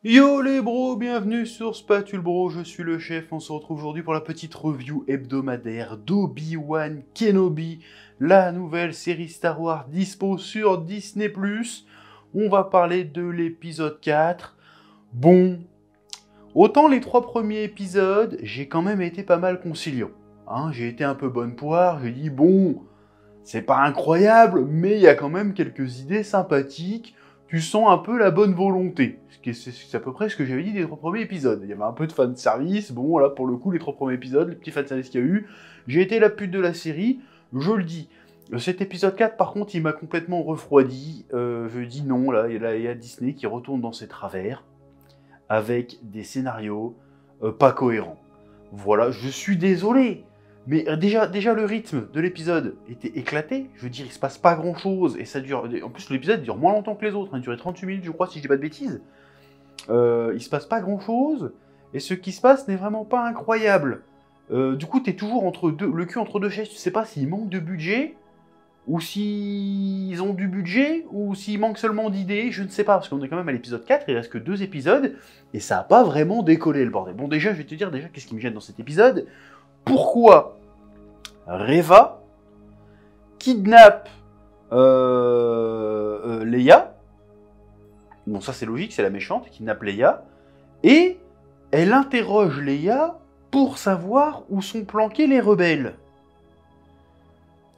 Yo les bros, bienvenue sur Spatule Bro, je suis le chef, on se retrouve aujourd'hui pour la petite review hebdomadaire d'Obi-Wan Kenobi, la nouvelle série Star Wars dispo sur Disney+. On va parler de l'épisode 4. Bon, autant les 3 premiers épisodes, j'ai quand même été pas mal conciliant. J'ai été un peu bonne poire, j'ai dit bon, c'est pas incroyable, mais il y a quand même quelques idées sympathiques. Tu sens un peu la bonne volonté. C'est à peu près ce que j'avais dit des 3 premiers épisodes. Il y avait un peu de fanservice. Bon, là, pour le coup, les 3 premiers épisodes, les petits fanservice qu'il y a eu, j'ai été la pute de la série, je le dis. Cet épisode 4, par contre, il m'a complètement refroidi. Je dis non, là, il y a Disney qui retourne dans ses travers, avec des scénarios pas cohérents. Voilà, je suis désolé. Mais déjà le rythme de l'épisode était éclaté. Je veux dire, il se passe pas grand chose. Et ça dure. En plus, l'épisode dure moins longtemps que les autres. Il durait 38 minutes, je crois, si je dis pas de bêtises. Il se passe pas grand chose. Et ce qui se passe n'est vraiment pas incroyable. Du coup, t'es toujours le cul entre deux chaises. Tu sais pas s'il manque de budget, ou s'ils ont du budget, ou s'il manque seulement d'idées. Je ne sais pas, parce qu'on est quand même à l'épisode 4. Il reste que 2 épisodes. Et ça a pas vraiment décollé, le bordel. Bon, déjà, je vais te dire qu'est-ce qui me gêne dans cet épisode. Pourquoi Reva kidnappe Leia. Bon, ça c'est logique, c'est la méchante, qui kidnappe Leia. Et elle interroge Leia pour savoir où sont planqués les rebelles.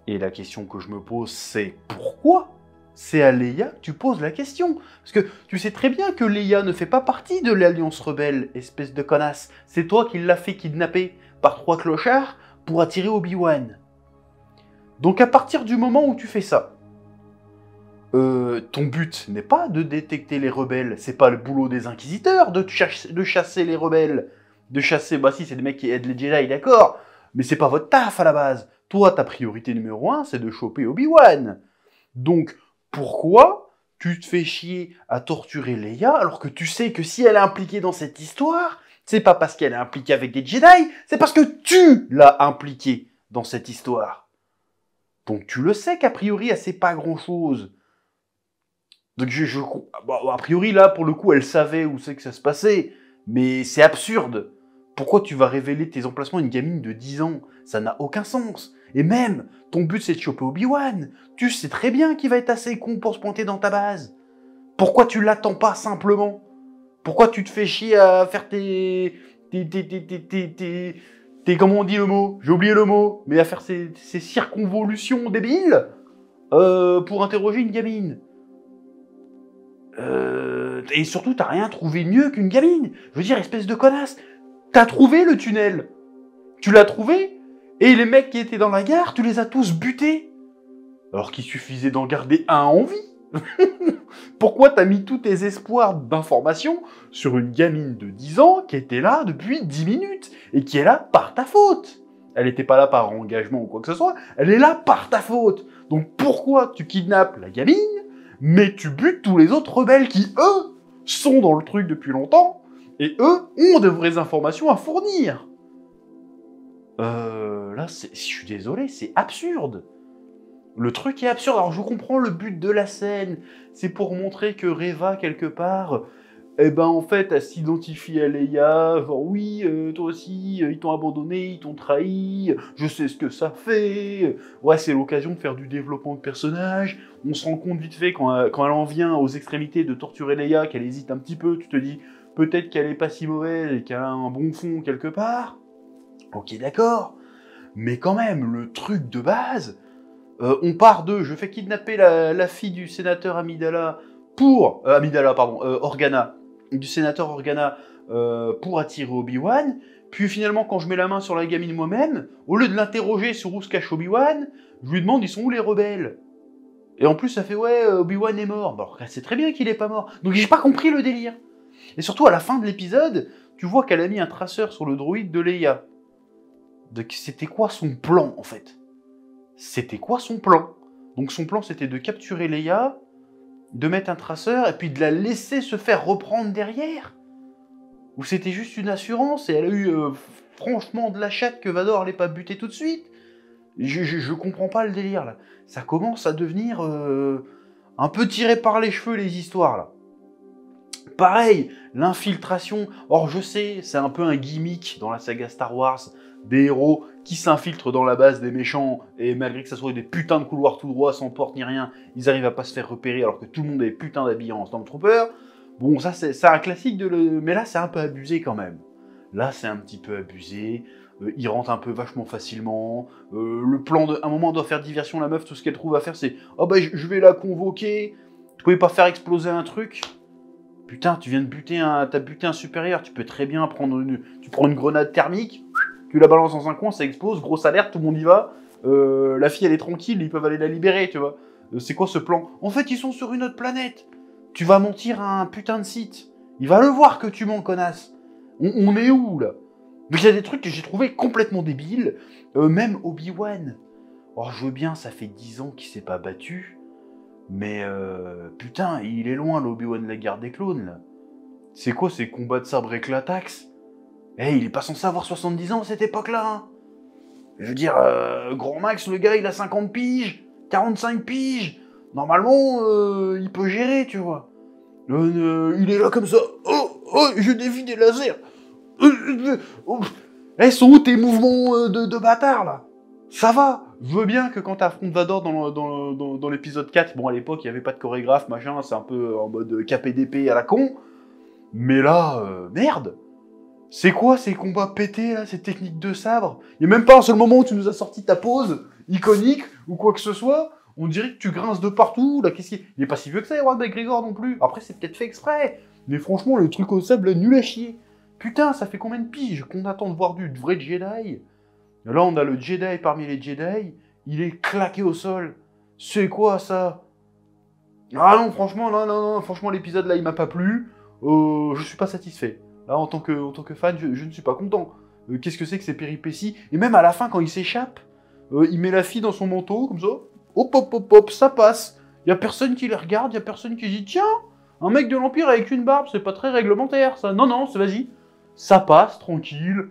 Et la question que je me pose, c'est pourquoi c'est à Leia que tu poses la question. Parce que tu sais très bien que Leia ne fait pas partie de l'Alliance Rebelle, espèce de connasse. C'est toi qui l'as fait kidnapper par 3 clochards pour attirer Obi-Wan. Donc à partir du moment où tu fais ça, ton but n'est pas de détecter les rebelles, c'est pas le boulot des inquisiteurs de chasser les rebelles. De chasser, bah si, c'est des mecs qui aident les Jedi, d'accord, mais c'est pas votre taf à la base. Toi, ta priorité numéro 1, c'est de choper Obi-Wan. Donc, pourquoi tu te fais chier à torturer Leia alors que tu sais que si elle est impliquée dans cette histoire, c'est pas parce qu'elle est impliquée avec des Jedi, c'est parce que tu l'as impliquée dans cette histoire. Donc tu le sais qu'a priori, elle sait pas grand-chose. Donc bon, a priori, là, pour le coup, elle savait où c'est que ça se passait. Mais c'est absurde. Pourquoi tu vas révéler tes emplacements à une gamine de 10 ans? Ça n'a aucun sens. Et même, ton but c'est de choper Obi-Wan. Tu sais très bien qu'il va être assez con pour se pointer dans ta base. Pourquoi tu l'attends pas simplement? Pourquoi tu te fais chier à faire comment on dit le mot? J'ai oublié le mot. Mais à faire ces circonvolutions débiles pour interroger une gamine. Et surtout, t'as rien trouvé mieux qu'une gamine. Je veux dire, espèce de connasse. T'as trouvé le tunnel. Tu l'as trouvé. Et les mecs qui étaient dans la gare, tu les as tous butés. Alors qu'il suffisait d'en garder un en vie. Pourquoi t'as mis tous tes espoirs d'information sur une gamine de 10 ans qui était là depuis 10 minutes et qui est là par ta faute? Elle n'était pas là par engagement ou quoi que ce soit, elle est là par ta faute. Donc pourquoi tu kidnappes la gamine, mais tu butes tous les autres rebelles qui, eux, sont dans le truc depuis longtemps et eux ont de vraies informations à fournir? Là, je suis désolé, c'est absurde. Le truc est absurde. Alors je comprends le but de la scène, c'est pour montrer que Reva, quelque part, en fait, elle s'identifie à Leia, genre oui, toi aussi, ils t'ont abandonné, ils t'ont trahi, je sais ce que ça fait. Ouais, c'est l'occasion de faire du développement de personnage. On se rend compte vite fait quand elle en vient aux extrémités de torturer Leia, qu'elle hésite un petit peu, tu te dis peut-être qu'elle est pas si mauvaise et qu'elle a un bon fond quelque part. Ok, d'accord. Mais quand même, le truc de base, on part de je fais kidnapper la fille du sénateur Organa, du sénateur Organa pour attirer Obi-Wan, puis finalement quand je mets la main sur la gamine moi-même, au lieu de l'interroger sur où se cache Obi-Wan, je lui demande ils sont où les rebelles. Et en plus ça fait ouais, Obi-Wan est mort. Bon, c'est très bien qu'il est pas mort. Donc j'ai pas compris le délire. Et surtout à la fin de l'épisode, tu vois qu'elle a mis un traceur sur le droïde de Leia. C'était quoi son plan en fait? C'était quoi son plan? Donc son plan c'était de capturer Leia, de mettre un traceur et puis de la laisser se faire reprendre derrière? Ou c'était juste une assurance et elle a eu franchement de la chatte que Vador l'ait pas buté tout de suite? Je comprends pas le délire là. Ça commence à devenir un peu tiré par les cheveux les histoires là. Pareil, l'infiltration. Or, je sais, c'est un peu un gimmick dans la saga Star Wars, des héros qui s'infiltrent dans la base des méchants, et malgré que ça soit des putains de couloirs tout droits, sans porte ni rien, ils arrivent à pas se faire repérer alors que tout le monde est putain d'habillé en Stormtrooper. Bon, ça c'est un classique mais là c'est un peu abusé quand même. Là c'est un petit peu abusé, il rentre un peu vachement facilement, le plan un moment doit faire diversion, la meuf, tout ce qu'elle trouve à faire c'est « Oh bah je vais la convoquer, tu pouvais pas faire exploser un truc ?» Putain, tu viens de buter t'as buté un supérieur, tu peux très bien prendre tu prends une grenade thermique, tu la balances dans un coin, ça explose, grosse alerte, tout le monde y va, la fille elle est tranquille, ils peuvent aller la libérer, tu vois. C'est quoi ce plan? En fait, ils sont sur une autre planète. Tu vas mentir à un putain de site. Il va le voir que tu mens, connasse. On est où, là? Donc il y a des trucs que j'ai trouvé complètement débiles, même Obi-Wan. Oh, je veux bien, ça fait 10 ans qu'il s'est pas battu, mais putain, il est loin, l'Obi-Wan de la guerre des clones, là. C'est quoi ces combats de sabre éclatax? Eh, il est pas censé avoir 70 ans à cette époque-là, hein. Je veux dire, Grand Max, le gars, il a 50 piges, 45 piges. Normalement, il peut gérer, tu vois. Il est là comme ça. Oh, je défie des lasers. Eh, sont où tes mouvements de bâtard, là? Ça va. Je veux bien que quand t'affrontes Vador dans l'épisode 4, bon, à l'époque, il n'y avait pas de chorégraphe, machin, c'est un peu en mode KPDP à la con. Mais là, merde. C'est quoi ces combats pétés, là, ces techniques de sabre? Il n'y a même pas un seul moment où tu nous as sorti ta pose iconique, ou quoi que ce soit. On dirait que tu grinces de partout, là, qu'est-ce qu'il... Il est pas si vieux que ça, Ewan McGregor, non plus. Après, c'est peut-être fait exprès. Mais franchement, le truc au sable, nul à chier. Putain, ça fait combien de piges qu'on attend de voir du vrai Jedi? Là, on a le Jedi parmi les Jedi. Il est claqué au sol. C'est quoi, ça? Ah non, franchement, non, franchement, l'épisode, là, il m'a pas plu. Je suis pas satisfait. Là, en tant que fan, je ne suis pas content. Qu'est-ce que c'est que ces péripéties? Et même à la fin, quand il s'échappe, il met la fille dans son manteau, comme ça. Hop, hop, hop, hop, ça passe. Il y a personne qui les regarde, il y a personne qui dit « Tiens, un mec de l'Empire avec une barbe, c'est pas très réglementaire, ça. » Non, vas-y. Ça passe, tranquille.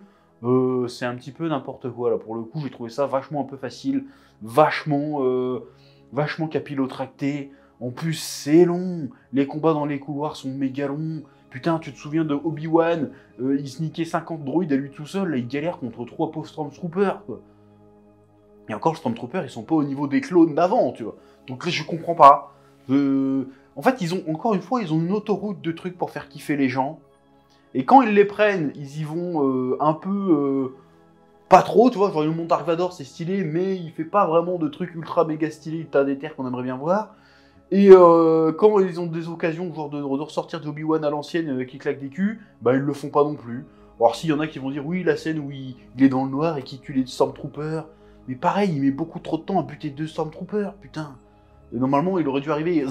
C'est un petit peu n'importe quoi, là. Pour le coup, j'ai trouvé ça vachement un peu facile. Vachement capillotracté. En plus, c'est long. Les combats dans les couloirs sont méga longs. Putain, tu te souviens de Obi-Wan, il se niquait 50 droïdes à lui tout seul, là, il galère contre 3 pauvres Stormtroopers, quoi. Et encore, les Stormtroopers, ils sont pas au niveau des clones d'avant, tu vois. Donc là, je comprends pas. En fait, encore une fois, ils ont une autoroute de trucs pour faire kiffer les gens. Et quand ils les prennent, ils y vont un peu... pas trop, tu vois, genre le monde Dark Vador, c'est stylé, mais il fait pas vraiment de trucs ultra méga stylés, tas des terres qu'on aimerait bien voir. Et quand ils ont des occasions genre de ressortir de Obi-Wan à l'ancienne qui claque des culs, bah ils le font pas non plus. Alors s'il y en a qui vont dire oui, la scène où il est dans le noir et qui tue les Stormtroopers, mais pareil, il met beaucoup trop de temps à buter 2 Stormtroopers, putain. Et normalement, il aurait dû arriver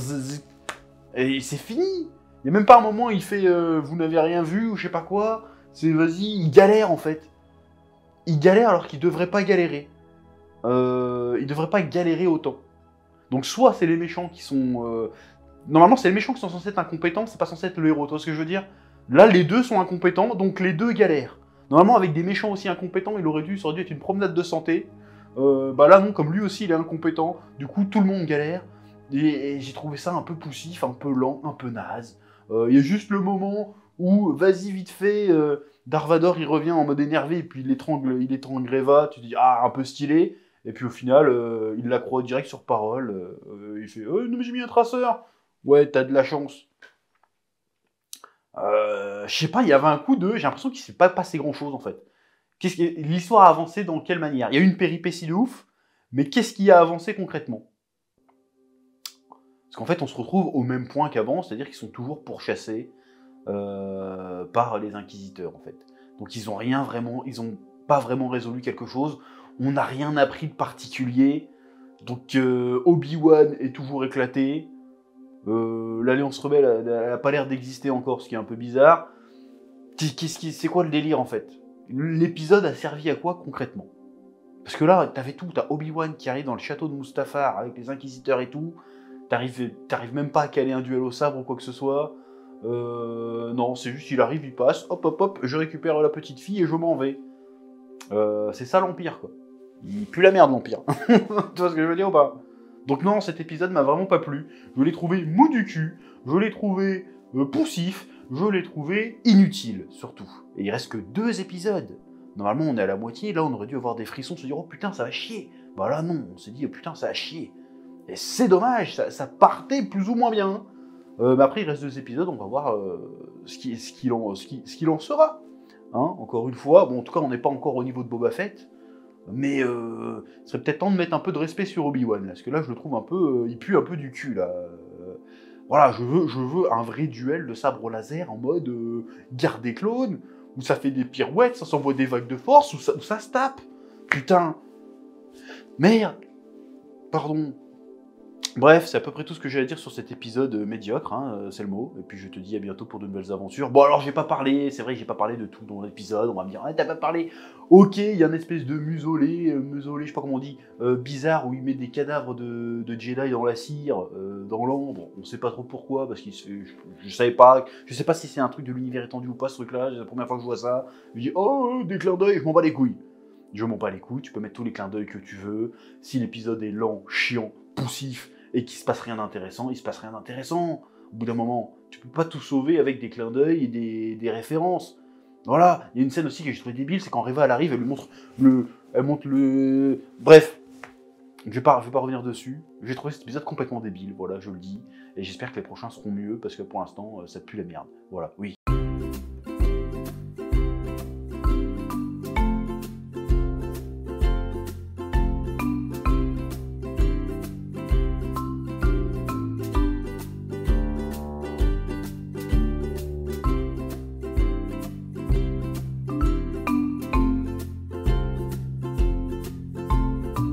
et c'est fini. Il y a même pas un moment où il fait vous n'avez rien vu ou je sais pas quoi. C'est vas-y, il galère en fait. Il galère alors qu'il devrait pas galérer. Il devrait pas galérer autant. Donc soit c'est les méchants qui sont... Normalement, c'est les méchants qui sont censés être incompétents, c'est pas censé être le héros, tu vois ce que je veux dire? Là, les deux sont incompétents, donc les deux galèrent. Normalement, avec des méchants aussi incompétents, ça aurait dû être une promenade de santé. Bah là, non, comme lui aussi, il est incompétent, du coup, tout le monde galère. Et j'ai trouvé ça un peu poussif, un peu lent, un peu naze. Il y a juste le moment où, vas-y, vite fait, Darth Vader, il revient en mode énervé, et puis il étrangle Reva, tu te dis, ah, un peu stylé. Et puis au final, il la croit direct sur parole. Il fait non, mais j'ai mis un traceur. Ouais, t'as de la chance. Je sais pas, il y avait un coup de. J'ai l'impression qu'il s'est pas passé grand chose en fait. L'histoire a avancé dans quelle manière? Il y a eu une péripétie de ouf, mais qu'est-ce qui a avancé concrètement? Parce qu'en fait, on se retrouve au même point qu'avant, c'est-à-dire qu'ils sont toujours pourchassés par les inquisiteurs en fait. Donc ils ont pas vraiment résolu quelque chose. On n'a rien appris de particulier. Donc Obi-Wan est toujours éclaté. L'Alliance Rebelle, elle n'a pas l'air d'exister encore, ce qui est un peu bizarre. C'est quoi le délire en fait? L'épisode a servi à quoi concrètement? Parce que là, t'avais tout. T'as Obi-Wan qui arrive dans le château de Mustafar avec les inquisiteurs et tout. T'arrives même pas à caler un duel au sabre ou quoi que ce soit. Non, c'est juste, il arrive, il passe, hop, hop, hop, je récupère la petite fille et je m'en vais. C'est ça l'Empire, quoi. Il pue la merde, l'Empire. Tu vois ce que je veux dire ou pas? Donc non, cet épisode m'a vraiment pas plu. Je l'ai trouvé mou du cul, je l'ai trouvé poussif, je l'ai trouvé inutile, surtout. Et il reste que 2 épisodes. Normalement, on est à la moitié, là, on aurait dû avoir des frissons, se dire « Oh putain, ça va chier !» Bah là, non, on s'est dit « Oh putain, ça va chier !» Et c'est dommage, ça partait plus ou moins bien. Mais après, il reste 2 épisodes, on va voir ce qu'il en sera. Hein, encore une fois, bon, en tout cas, on n'est pas encore au niveau de Boba Fett, mais ce serait peut-être temps de mettre un peu de respect sur Obi-Wan, parce que là, je le trouve un peu... il pue un peu du cul, là. Voilà, je veux un vrai duel de sabre laser en mode guerre des clones, où ça fait des pirouettes, ça s'envoie des vagues de force, où ça se tape. Putain. Merde. Pardon. Bref, c'est à peu près tout ce que j'ai à dire sur cet épisode médiocre, hein, c'est le mot. Et puis je te dis à bientôt pour de nouvelles aventures. Bon alors j'ai pas parlé, c'est vrai que j'ai pas parlé de tout dans l'épisode, on va me dire ah, t'as pas parlé. Ok, il y a une espèce de musolé, je sais pas comment on dit, bizarre où il met des cadavres de Jedi dans la cire, dans l'ambre. On sait pas trop pourquoi, parce qu'il se fait. Je sais pas si c'est un truc de l'univers étendu ou pas ce truc-là, c'est la première fois que je vois ça. Je dis oh des clins d'œil, je m'en bats les couilles. Je m'en bats les couilles, tu peux mettre tous les clins d'œil que tu veux. Si l'épisode est lent, chiant, poussif, et qu'il se passe rien d'intéressant, il se passe rien d'intéressant. Au bout d'un moment, tu peux pas tout sauver avec des clins d'œil et des références. Voilà, il y a une scène aussi que j'ai trouvé débile, c'est quand Reva elle arrive, elle lui montre le... Bref, je vais pas revenir dessus. J'ai trouvé cet épisode complètement débile, voilà, je le dis. Et j'espère que les prochains seront mieux, parce que pour l'instant, ça pue la merde. Voilà, oui.